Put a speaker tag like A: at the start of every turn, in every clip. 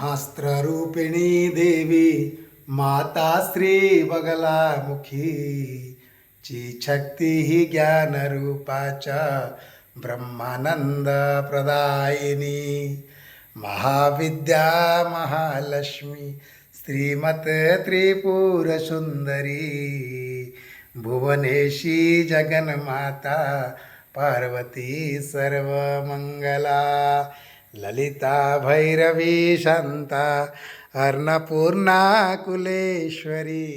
A: ब्रह्मास्त्ररूपिणी देवी माता श्री बगलामुखी ची शक्ती ही ज्ञानरूपाच्या ब्रह्मानंद प्रदायिनी महाविद्या महालक्ष्मी श्रीमत त्रिपुर सुंदरी भुवनेशी जगन्माता पार्वती सर्वमंगला ललिता भैरवी शांता अन्नपूर्णा कुलेश्वरी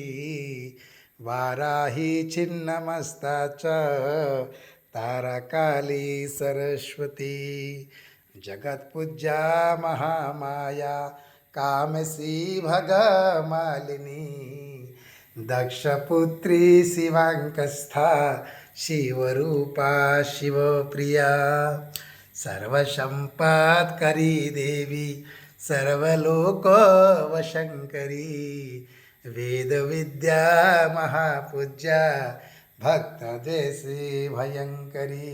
A: वाराही छिन्नमस्ताचा ताराकाली सरस्वती जगत्पूज्या महामाया कामसी भगमालिनी दक्षपुत्री शिवांकस्था शिवरूपा शिवप्रिया सर्वसंपत्करी देवी सर्वलोकवशंकरी वेदविद्या महापूज्या भक्तदेशी भयंकरी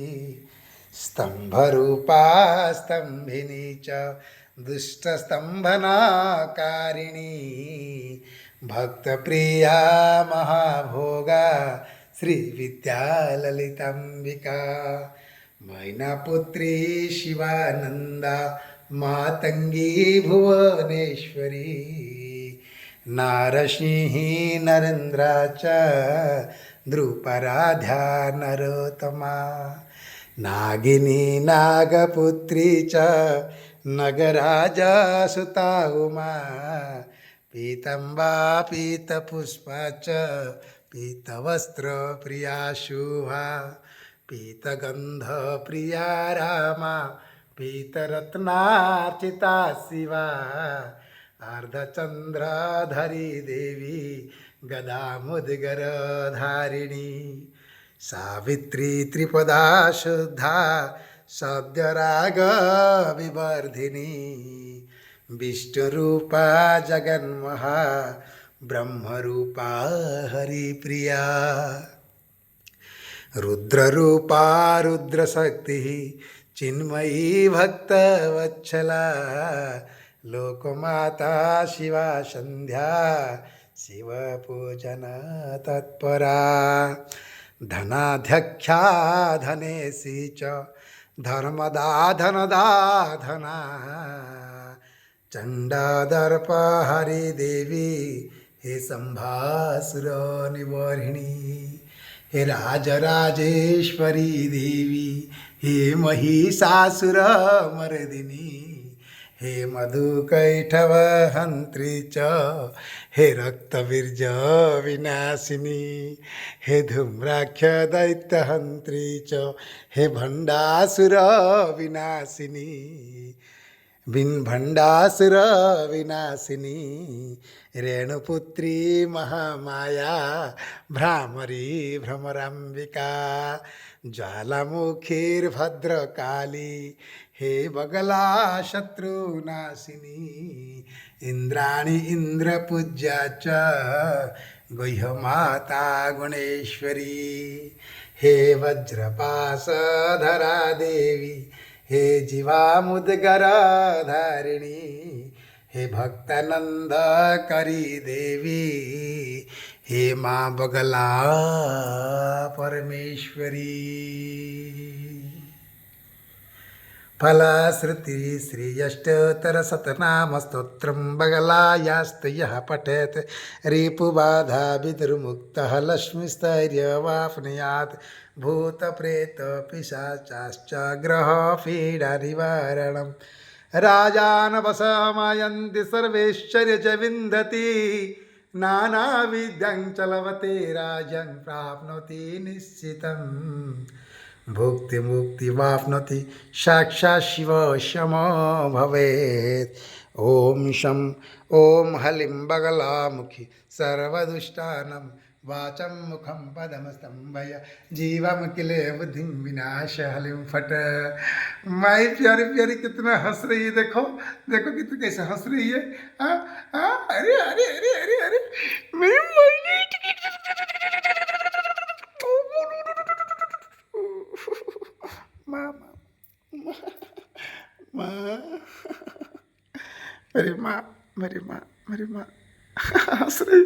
A: स्तंभरूपा स्तंभिनी च दुष्टस्तंभनाकारिणी भक्तप्रिया महाभोगा श्रीविद्या ललितांबिका मैनापुत्री शिवानंदा मातंगी भुवनेश्वरी नारसिंही नरेंद्राचा द्रुपराध्या नरोत्तमा नागिनी नागपुत्रीचा नगराजा सुता उमा पीतंबा पीतपुष्पाचा पीतवस्त्र प्रिया शुभा पीतगंध प्रिया रामा पीतरत्नार्चिता शिवा अर्धचंद्राधरी देवी गदामुद्गर धारिणी सावित्री त्रिपदा शुद्धा सद्यराग विवर्धिनी विष्णुरूपा जगन्महा ब्रह्मरूपा हरिप्रिया रुद्ररूपा रुद्रशक्ति चिन्मयी भक्तवत्सला लोकमाता शिवा संध्या शिवपूजन तत्परा धनाध्यक्षा धनेशी च धर्मदा धनदा धना चंडादर्प हरिदेवी हे संभासुर निवर्हिणी हे राजराजेश्वरी देवी हे महिषासुर मर्दिनी हे मधुकैठव हंत्री च हे रक्तवीर्ज विनाशिनी हे धूम्राक्ष दैत्य हंत्री च हे भंडासुर विनाशिनी भंडासुर विनाशिनी रेणुपुत्री महामाया भ्रामरी भ्रमरांबिका ज्वालामुखीर्भद्रकाली हे बगला शत्रुनाशिनी इंद्राणी इंद्रपूज्याचा गुह्यमाता गुणेश्वरी हे वज्रपाशधरा देवी हे जीवामुद्गरा धारिणी हे भक्तानंद करी देवी हे माँ बगला परमेश्वरी फलश्रुति श्रीयष्टोत्तरशतनामस्तोत्रं बगलायास्त यः पठेत् रिपुबाधा विदुर्मुक्तः लक्ष्मीस्थैर्यवाप्नुयात् भूतप्रेतपिशाचाश्च ग्रहपीडानिवारणं राजान् वशमायन्ति सर्वैश्वर्यं च विन्दति नानाविद्यां च लभते राज्यं प्राप्नोति निश्चितम् भुक्ति मुक्ति वाप्नोति साक्षात् शिव शमो भवेत् ओम शम ओम हलिं बगलामुखी सर्वदुष्टानं वाचं मुखं पदं स्तंभय जीवं किले बुद्धिं विनाश हलिं फट। माई प्यारी प्यारी कितना हंस रही है, देखो देखो कितना कैसे हंस रही है। आ, आ, अरे अरे अरे अरे अरे मेरी माई माँ माँ माँ मेरी माँ मेरी माँ मेरी माँ हंस रही